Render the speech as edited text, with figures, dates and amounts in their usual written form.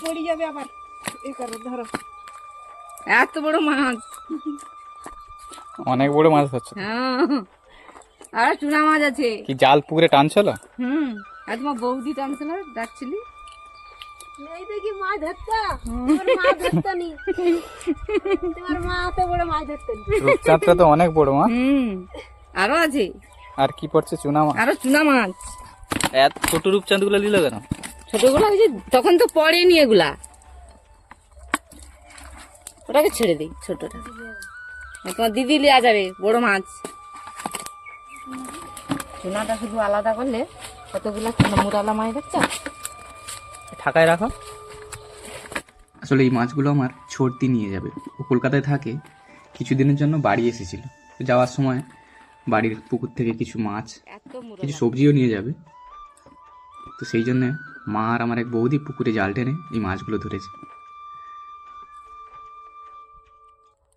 পড়ে যাবে আবার। এই করো, ধরো। এত বড় মাছ, অনেক বড় মাছ হচ্ছে। হ্যাঁ, আর চুনা মাছ আছে। কি জাল পুকুরে টানছিল? আর তোমার বৌদি টানছিল, ডাকছিলি। এই দেখি মাছ ধরতা, তোমার মাছ ধরতা নি, তোমার মা এত বড় মাছ ধরতে নি। রূপচাঁদটা তো অনেক বড় মাছ। আরো আছে, আর কি পড়ছে? চুনা মাছ। আরো চুনা মাছ। এত ছোট রূপচাঁদ গুলো নিল কেন? ছোটগুলা ওই যে তখন তো পড়েনি এগুলা, ওটাকে ছেড়ে দিই ছোটটা। আর তোমার দিদি লিয়া যাবে বড় মাছ। চুনাটা শুধু আলাদা করলে কতগুলা মুরালা মাছ দেখছ। ঢাকায় রাখো। আসলে এই মাছগুলো আমার ছর্দি নিয়ে যাবে। ও কলকাতায় থাকে, কিছুদিনের জন্য বাড়ি এসেছিল। তো যাওয়ার সময় বাড়ির পুকুর থেকে কিছু মাছ, কিছু সবজিও নিয়ে যাবে। তো সেই জন্যে মা আর আমার এক বৌদি পুকুরে জাল টেনে এই মাছগুলো ধরেছে।